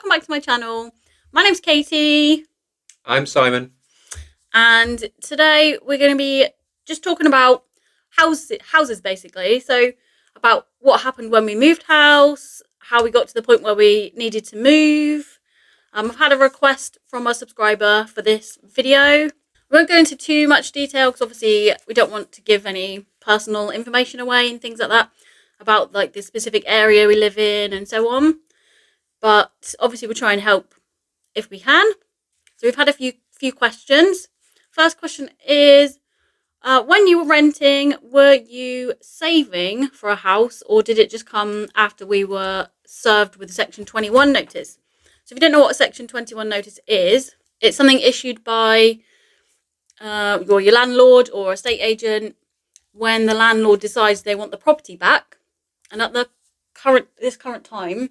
welcome back to my channel. My name's Katie. I'm Simon. And today we're going to be just talking about houses basically. So about what happened when we moved house, how we got to the point where we needed to move. I've had a request from a subscriber for this video. We won't go into too much detail because obviously we don't want to give any personal information away and things like that about like the specific area we live in and so on. But obviously we'll try and help if we can. So we've had a few questions. First question is, when you were renting, were you saving for a house or did it just come after we were served with a Section 21 notice? So if you don't know what a Section 21 notice is, it's something issued by your landlord or estate agent when the landlord decides they want the property back. And at this current time,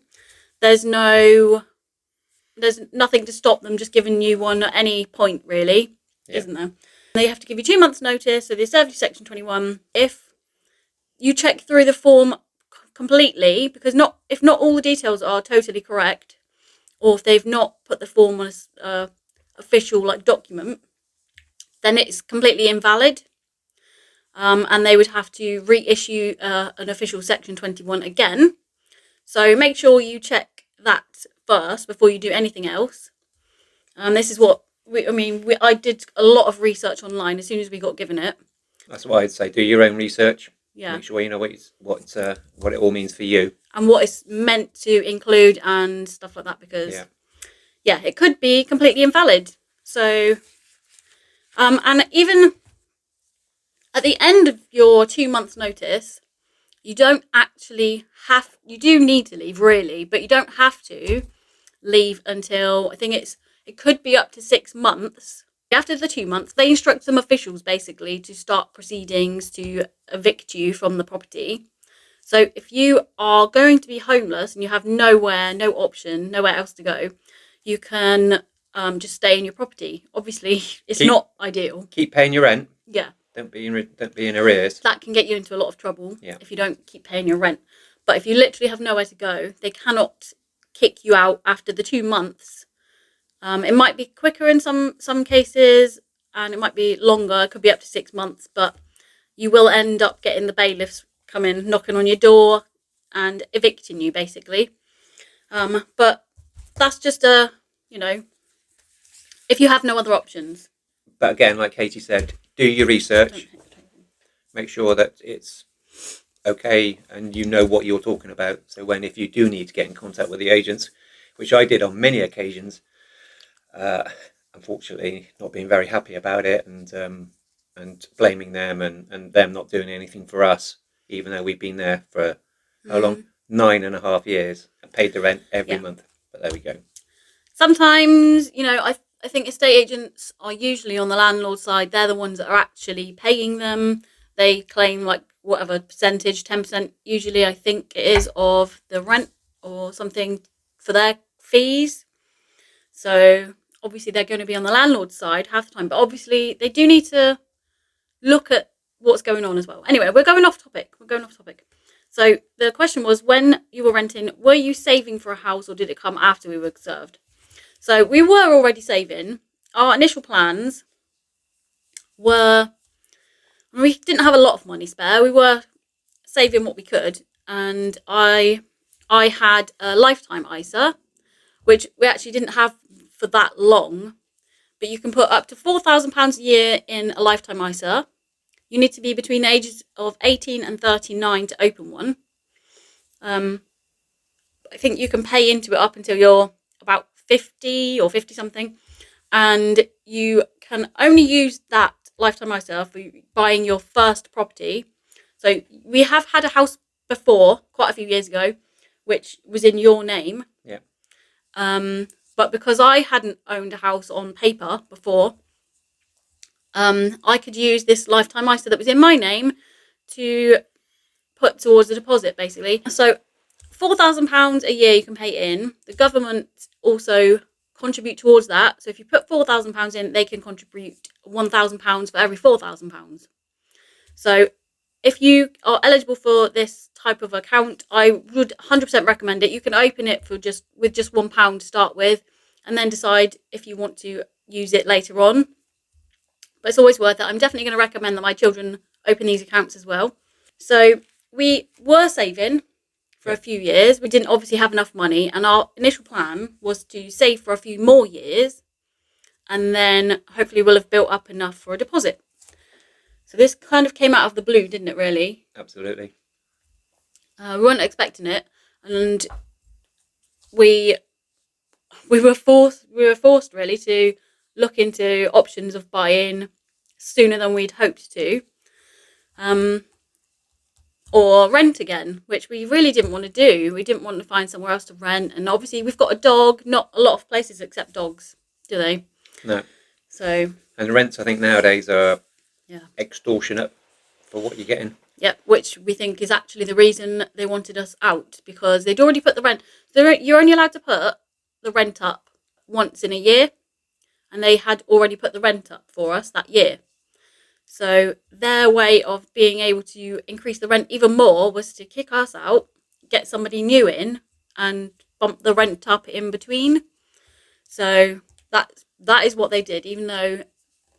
there's nothing to stop them just giving you one at any point, really, isn't there? They have to give you 2 months' notice, so they serve you Section 21. If you check through the form completely, because if not all the details are totally correct, or if they've not put the form on a official document, then it's completely invalid, and they would have to reissue an official Section 21 again. So make sure you check that first before you do anything else. This is what I did a lot of research online as soon as we got given it. That's why I'd say do your own research. Yeah. Make sure you know what it all means for you and what it's meant to include and stuff like that, because it could be completely invalid. So and even at the end of your 2 months notice, you don't actually you do need to leave really, but you don't have to leave until, I think it could be up to 6 months. After the 2 months, they instruct some officials basically to start proceedings to evict you from the property. So if you are going to be homeless and you have no option, nowhere else to go, you can just stay in your property. Obviously, it's not ideal. Keep paying your rent. Yeah. Don't be in arrears. That can get you into a lot of trouble if you don't keep paying your rent. But if you literally have nowhere to go, they cannot kick you out after the 2 months. It might be quicker in some cases, and it might be longer. It could be up to 6 months, but you will end up getting the bailiffs coming, knocking on your door and evicting you, basically. But that's just if you have no other options. But again, like Katie said, do your research. Make sure that it's okay and you know what you're talking about. So if you do need to get in contact with the agents, which I did on many occasions, unfortunately not being very happy about it and blaming them and them not doing anything for us, even though we've been there for how long? 9.5 years and paid the rent every month. But there we go. Sometimes, I think estate agents are usually on the landlord side. They're the ones that are actually paying them. They claim whatever percentage, 10% usually, I think it is, of the rent or something for their fees. So obviously they're going to be on the landlord side half the time, but obviously they do need to look at what's going on as well. Anyway, we're going off topic. So the question was, when you were renting, were you saving for a house or did it come after we were served? So we were already saving. Our initial plans were, we didn't have a lot of money spare. We were saving what we could. And I had a lifetime ISA, which we actually didn't have for that long. But you can put up to £4,000 a year in a lifetime ISA. You need to be between the ages of 18 and 39 to open one. I think you can pay into it up until you're about 50 or 50 something, and you can only use that lifetime ISA for buying your first property. So we have had a house before, quite a few years ago, which was in your name. Yeah. But because I hadn't owned a house on paper before, I could use this lifetime ISA that was in my name to put towards the deposit, basically. So £4,000 a year you can pay in. The government also contribute towards that. So if you put £4,000 in, they can contribute £1,000 for every £4,000. So if you are eligible for this type of account, I would 100% recommend it. You can open it for just £1 to start with, and then decide if you want to use it later on. But it's always worth it. I'm definitely going to recommend that my children open these accounts as well. So we were saving for a few years. We didn't obviously have enough money, and our initial plan was to save for a few more years, and then hopefully we'll have built up enough for a deposit. So this kind of came out of the blue, didn't it, really? Absolutely. We weren't expecting it, and we were forced really to look into options of buying sooner than we'd hoped to, or rent again, which we really didn't want to do. We didn't want to find somewhere else to rent, and obviously we've got a dog. Not a lot of places accept dogs, do they? No. So. And rents, I think nowadays are Yeah. extortionate for what you're getting. Yep, which we think is actually the reason they wanted us out, because they'd already put the rent. You're only allowed to put the rent up once in a year, and they had already put the rent up for us that year. So their way of being able to increase the rent even more was to kick us out, get somebody new in, and bump the rent up in between. So that is what they did, even though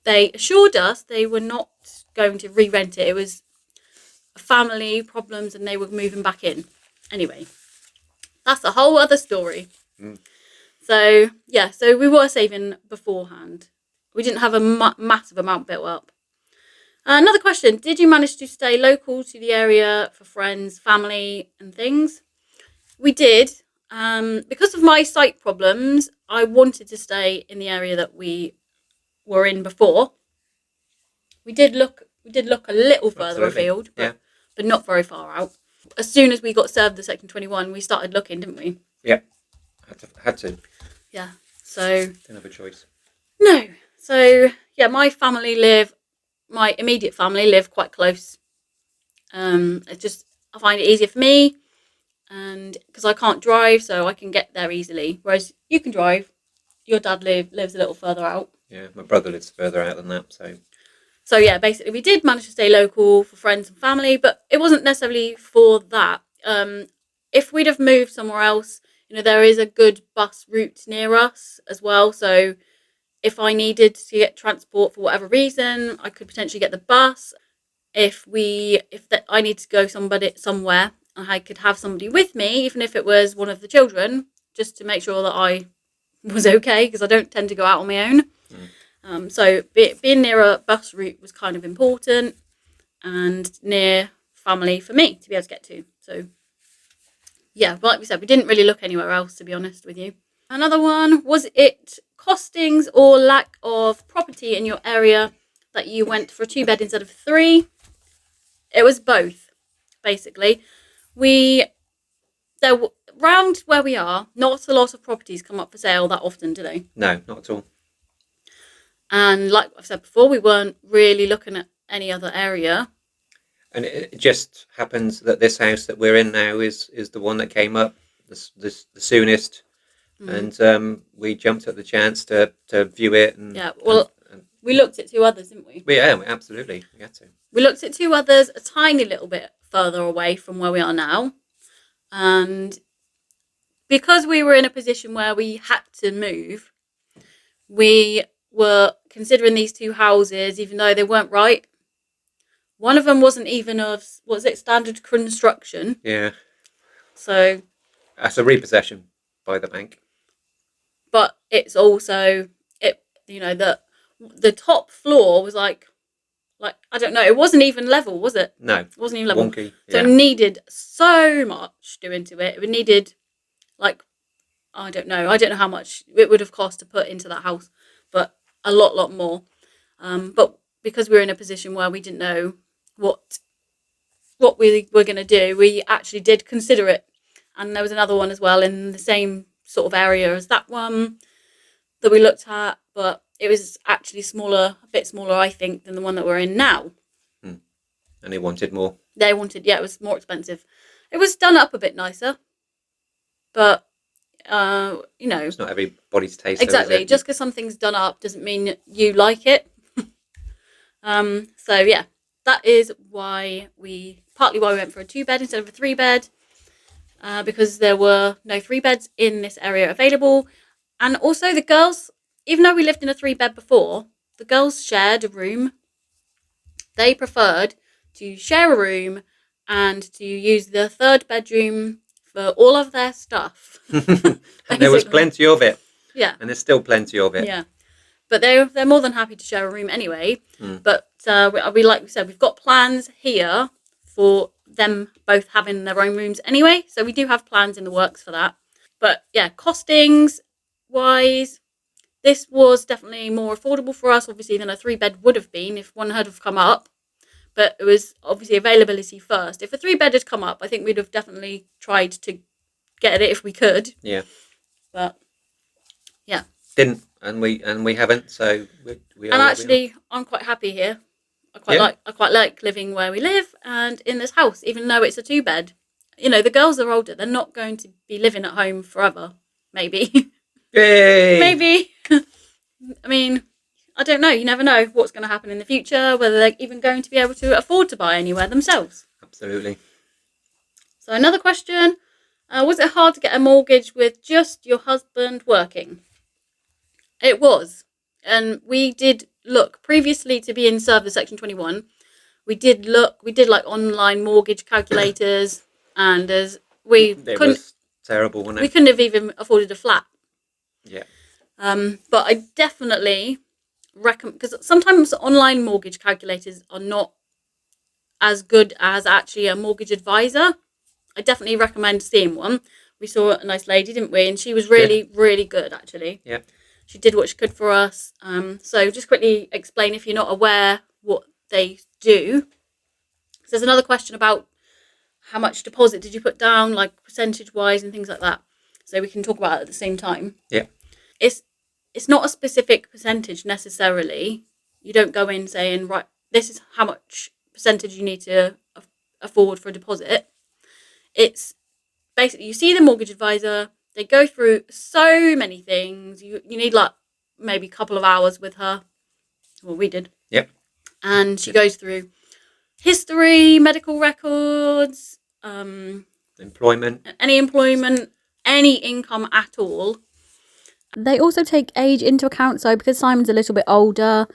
they assured us they were not going to re-rent it. It was family problems and they were moving back in. Anyway, that's a whole other story. So we were saving beforehand. We didn't have a massive amount built up. Another question: did you manage to stay local to the area for friends, family, and things? We did. Because of my sight problems, I wanted to stay in the area that we were in before. We did look a little further afield, but not very far out. As soon as we got served the Section 21, we started looking, didn't we? Yeah, had to. Yeah, so Didn't have a choice. No, so yeah, my immediate family live quite close. It's just I find it easier for me, and because I can't drive, so I can get there easily. Whereas you can drive. Your dad lives a little further out. Yeah, my brother lives further out than that, so. So yeah, basically we did manage to stay local for friends and family, but it wasn't necessarily for that. If we'd have moved somewhere else, there is a good bus route near us as well. So if I needed to get transport for whatever reason, I could potentially get the bus. If I need to go somewhere, I could have somebody with me, even if it was one of the children, just to make sure that I was okay, because I don't tend to go out on my own. So being near a bus route was kind of important, and near family for me to be able to get to. So yeah, like we said, we didn't really look anywhere else, to be honest with you. Another one, was it costings or lack of property in your area that you went for a 2-bed instead of 3? It was both, basically. Around where we are, not a lot of properties come up for sale that often, do they? No, not at all. And like I've said before, we weren't really looking at any other area. And it just happens that this house that we're in now is the one that came up the soonest. And we jumped at the chance to view it. And, we looked at 2 others, didn't we? Yeah, absolutely. We had to. We looked at 2 others a tiny little bit further away from where we are now. And because we were in a position where we had to move, we were considering these 2 houses, even though they weren't right. One of them wasn't even standard construction. Yeah. So that's a repossession by the bank. But it's also the top floor was like I don't know, it wasn't even level, was it? No. It wasn't even level. Wonky. So it needed so much doing to it. It needed I don't know how much it would have cost to put into that house, but a lot more. But because we were in a position where we didn't know what we were going to do, we actually did consider it. And there was another one as well in the same sort of area as that one that we looked at, but it was actually a bit smaller, I think, than the one that we're in now. And they wanted more. It was more expensive. It was done up a bit nicer, but it's not everybody's taste. Exactly. Though, just because something's done up doesn't mean you like it. So yeah, that is partly why we went for a 2-bed instead of a 3-bed, because there were no 3 beds in this area available. And also the girls, even though we lived in a 3-bed before, the girls shared a room. They preferred to share a room and to use the 3rd bedroom for all of their stuff. And there was plenty of it. Yeah. And there's still plenty of it. Yeah. But they're more than happy to share a room anyway. But we like we said, we've got plans here for them both having their own rooms anyway. So we do have plans in the works for that. But yeah, costings wise, this was definitely more affordable for us, obviously, than a 3-bed would have been if one had have come up. But it was obviously availability first. If a 3-bed had come up, I think we'd have definitely tried to get it if we could. Yeah. But yeah. Didn't, and we haven't. So we are. And actually, I'm quite happy here. I quite like living where we live and in this house, even though it's a 2-bed. You know, the girls are older; they're not going to be living at home forever. Maybe. Yay! Maybe. I mean, I don't know. You never know what's going to happen in the future. Whether they're even going to be able to afford to buy anywhere themselves. Absolutely. So another question: was it hard to get a mortgage with just your husband working? It was, and we did look previously to be in Service Section 21. We did like online mortgage calculators, and as it was terrible, wasn't it? We couldn't have even afforded a flat. Yeah. But I definitely recommend, because sometimes online mortgage calculators are not as good as actually a mortgage advisor. I definitely recommend seeing one. We saw a nice lady, didn't we? And she was really, really good, actually. Yeah. She did what she could for us. So just quickly explain, if you're not aware, what they do. So there's another question about how much deposit did you put down, like percentage-wise and things like that. So we can talk about it at the same time. Yeah. It's not a specific percentage necessarily. You don't go in saying, right, this is how much percentage you need to afford for a deposit. It's basically, you see the mortgage advisor. They go through so many things. You need like maybe a couple of hours with her. Well, we did. Yep. And she goes through history, medical records, employment, any income at all. They also take age into account. So because Simon's a little bit older,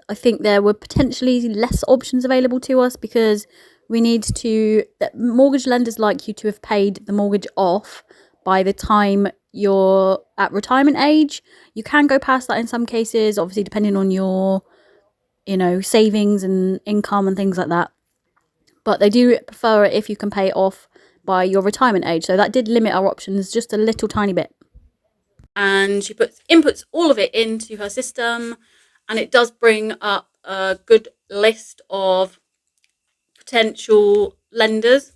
I think there were potentially less options available to us, because mortgage lenders like you to have paid the mortgage off by the time you're at retirement age. You can go past that in some cases, obviously depending on your, savings and income and things like that. But they do prefer it if you can pay it off by your retirement age. So that did limit our options just a little tiny bit. And she inputs all of it into her system, and it does bring up a good list of potential lenders.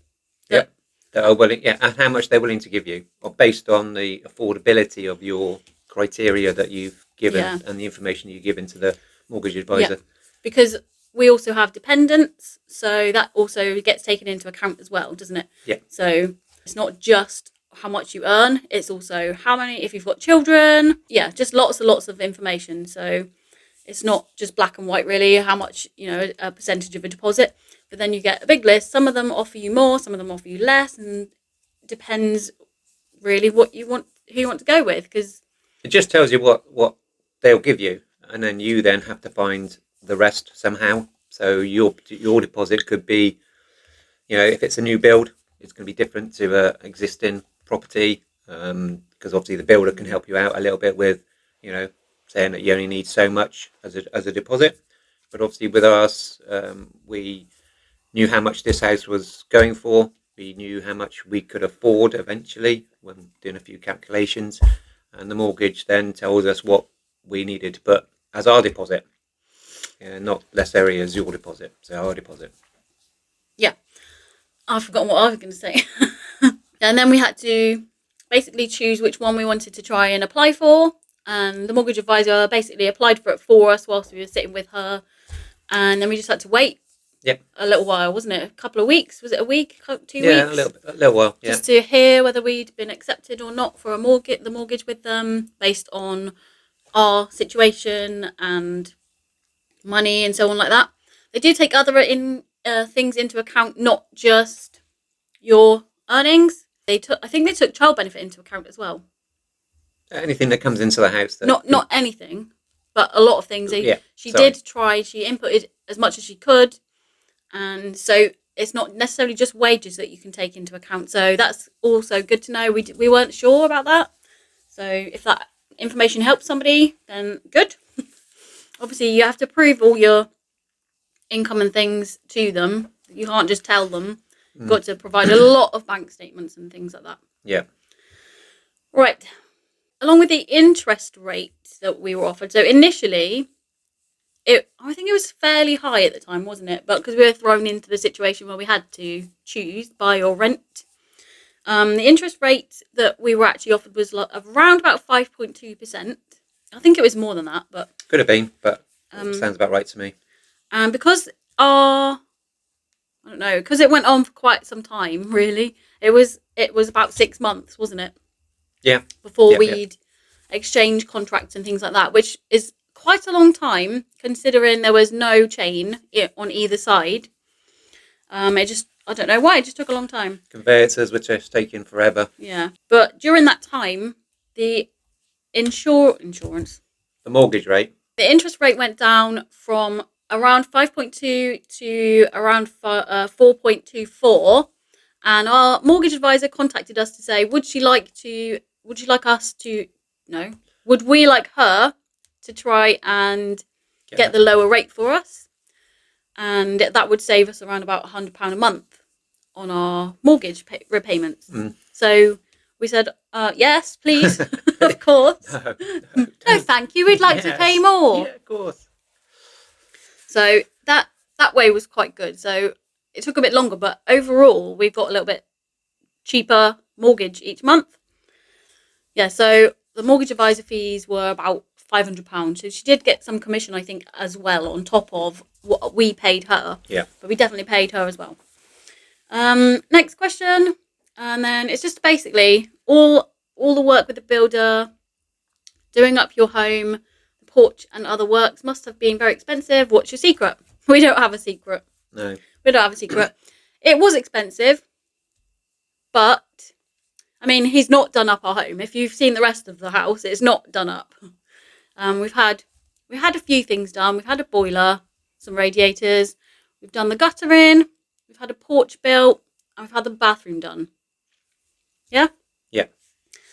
That are willing, and how much they're willing to give you, or based on the affordability of your criteria that you've given and the information you give into the mortgage advisor. Yeah. Because we also have dependents, so that also gets taken into account as well, doesn't it? Yeah. So it's not just how much you earn, it's also how many, if you've got children. Yeah, just lots and lots of information. So it's not just black and white really, how much, a percentage of a deposit. But then you get a big list. Some of them offer you more, some of them offer you less, and depends really what you want, who you want to go with, because it just tells you what they'll give you, and then you then have to find the rest somehow. So your deposit could be, if it's a new build, it's going to be different to a existing property, because obviously the builder can help you out a little bit with, saying that you only need so much as a deposit. But obviously with us, we knew how much this house was going for. We knew how much we could afford eventually when doing a few calculations, and the mortgage then tells us what we needed to put as our deposit, not necessarily as your deposit, so our deposit. Yeah, I've forgotten what I was going to say. And then we had to basically choose which one we wanted to try and apply for, and the mortgage advisor basically applied for it for us whilst we were sitting with her, and then we just had to wait. Yep. A little while, wasn't it? A couple of weeks? Was it a week? 2 weeks? Yeah, a little while. Yeah. Just to hear whether we'd been accepted or not for the mortgage with them, based on our situation and money and so on like that. They do take other things into account, not just your earnings. I think they took child benefit into account as well. Anything that comes into the house. Not anything, but a lot of things. She did try. She inputted as much as she could, and so it's not necessarily just wages that you can take into account. So that's also good to know. We weren't sure about that. So if that information helps somebody, then good. Obviously, you have to prove all your income and things to them. You can't just tell them. You've got to provide a lot of bank statements and things like that. Yeah. Right. Along with the interest rate that we were offered. So initially, I think it was fairly high at the time, wasn't it? But because we were thrown into the situation where we had to choose buy or rent. The interest rate that we were actually offered was around about 5.2%. I think it was more than that, but could have been, but sounds about right to me. And because because it went on for quite some time, really. It was about 6 months, wasn't it? Yeah. Before we'd exchange contracts and things like that, which is quite a long time considering there was no chain on either side. I don't know why, it just took a long time. Conveyancers were just taking forever. Yeah. But during that time, the insurance. The mortgage rate. The interest rate went down from around 5.2 to around 4.24. And our mortgage advisor contacted us to say, would we like her to try and get the lower rate for us? And that would save us around about £100 a month on our mortgage repayments. So we said, yes, please, of course. No, thank you. We'd like to pay more. Yeah, of course. So that way was quite good. So it took a bit longer, but overall we've got a little bit cheaper mortgage each month. Yeah, so the mortgage advisor fees were about £500. So she did get some commission, I think, as well on top of what we paid her. Yeah. But we definitely paid her as well. Next question. And then it's just basically all the work with the builder, doing up your home, the porch and other works must have been very expensive. What's your secret? We don't have a secret. No. We don't have a secret. It was expensive, but I mean, he's not done up our home. If you've seen the rest of the house, it's not done up. We had a few things done. We've had a boiler, some radiators. We've done the gutter in. We've had a porch built, and we've had the bathroom done. Yeah. Yeah.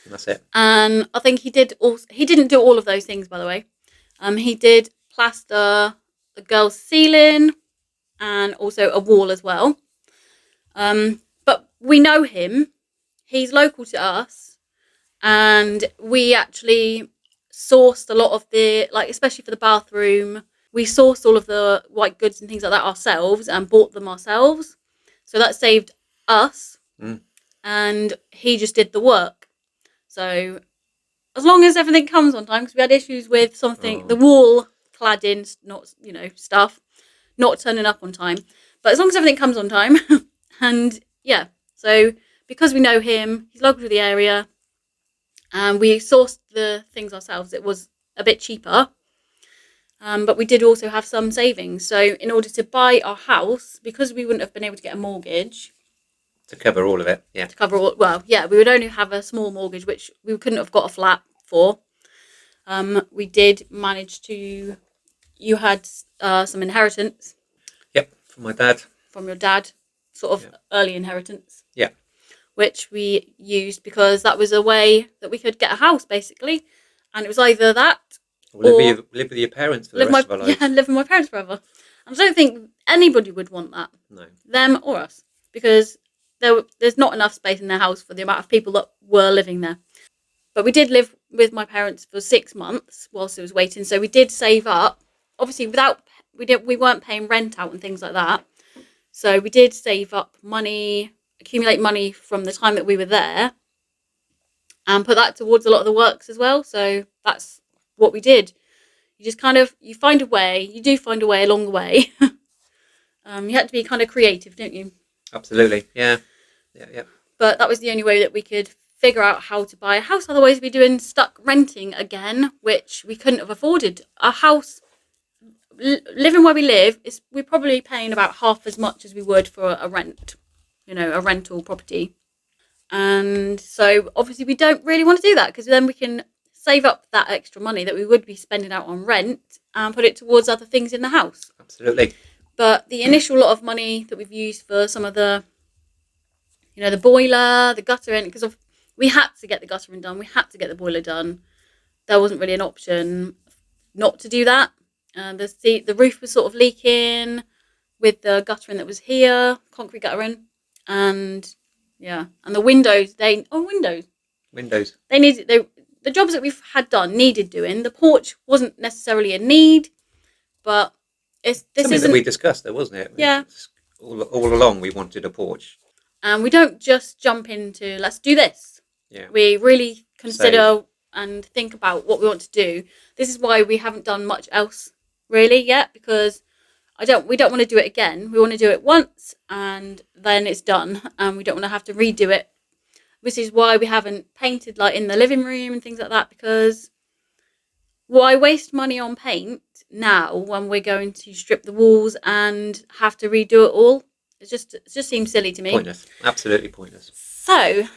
That's it. And I think he didn't do all of those things, by the way. He did plaster the girls' ceiling and also a wall as well. But we know him. He's local to us, and we actually sourced a lot of especially for the bathroom, we sourced all of the white goods and things like that ourselves and bought them ourselves. So that saved us, and he just did the work. So as long as everything comes on time, because we had issues with the wall cladding, stuff, not turning up on time. But as long as everything comes on time, and yeah, so because we know him, he's local to the area, and we sourced the things ourselves, it was a bit cheaper. But we did also have some savings. So in order to buy our house, because we wouldn't have been able to get a mortgage to cover all of it, yeah. We would only have a small mortgage, which we couldn't have got a flat for. We did manage to. You had some inheritance. Yep, from my dad. From your dad, sort of early inheritance. Yeah. Which we used because that was a way that we could get a house, basically, and it was either that. Live with your parents for the rest of our lives. Yeah, live with my parents forever. And I don't think anybody would want that. No. Them or us. Because there's not enough space in their house for the amount of people that were living there. But we did live with my parents for 6 months whilst I was waiting. So we did save up. Obviously, we weren't paying rent out and things like that. So we did save up money, accumulate money from the time that we were there, and put that towards a lot of the works as well. So that's what we did. You just you find a way. You do find a way along the way. You had to be kind of creative, don't you? Absolutely, yeah. But that was the only way that we could figure out how to buy a house. Otherwise, we'd be stuck renting again, which we couldn't have afforded. A house living where we live, we're probably paying about half as much as we would for a rent, a rental property. And so obviously we don't really want to do that, because then we can save up that extra money that we would be spending out on rent and put it towards other things in the house. Absolutely. But the initial lot of money that we've used for some of the, the boiler, the guttering, because we had to get the guttering done, we had to get the boiler done. There wasn't really an option not to do that. The roof was sort of leaking with the guttering that was here, concrete guttering, and the windows. Windows. The jobs that we've had done needed doing. The porch wasn't necessarily a need, but this something that we discussed, though, wasn't it? Yeah. All along, we wanted a porch, and we don't just jump into let's do this. Yeah. We really consider and think about what we want to do. This is why we haven't done much else really yet, because we don't want to do it again. We want to do it once and then it's done, and we don't want to have to redo it. This is why we haven't painted like in the living room and things like that, because why waste money on paint now when we're going to strip the walls and have to redo it all? It just seems silly to me. Pointless. Absolutely pointless. So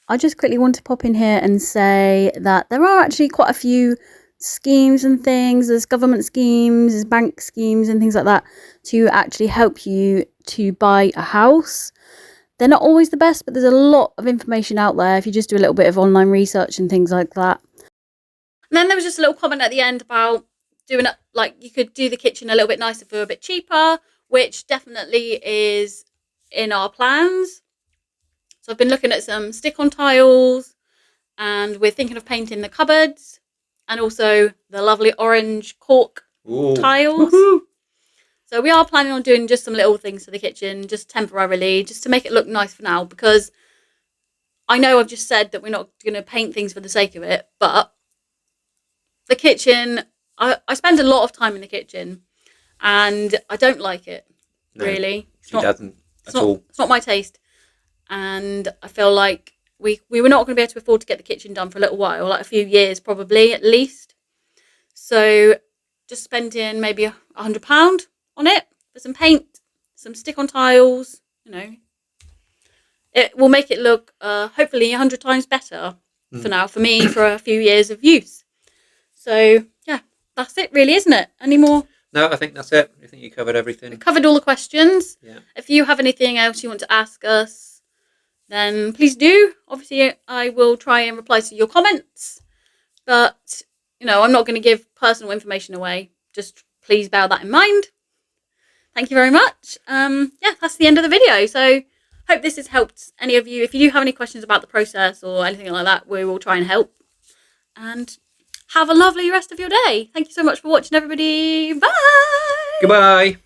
I just quickly want to pop in here and say that there are actually quite a few schemes and things. There's government schemes, there's bank schemes and things like that to actually help you to buy a house. They're not always the best, but there's a lot of information out there if you just do a little bit of online research and things like that. And then there was just a little comment at the end about doing it, like you could do the kitchen a little bit nicer for a bit cheaper, which definitely is in our plans. So I've been looking at some stick-on tiles, and we're thinking of painting the cupboards and also the lovely orange cork tiles. Woo-hoo. So we are planning on doing just some little things to the kitchen, just temporarily, just to make it look nice for now, because I know I've just said that we're not going to paint things for the sake of it, but the kitchen, I spend a lot of time in the kitchen and I don't like it, really. She doesn't at all. It's not my taste. And I feel like we were not going to be able to afford to get the kitchen done for a little while, like a few years probably at least. So just spending maybe £100 on it for some paint, some stick-on tiles, it will make it look hopefully 100 times better for now, for me, for a few years of use. So yeah, that's it really, isn't it? Any more? No, I think that's it. I think you covered everything. We covered all the questions. Yeah. If you have anything else you want to ask us, then please do. Obviously, I will try and reply to your comments. But, I'm not going to give personal information away. Just please bear that in mind. Thank you very much. That's the end of the video. So, hope this has helped any of you. If you do have any questions about the process or anything like that, we will try and help. And have a lovely rest of your day. Thank you so much for watching, everybody. Bye. Goodbye.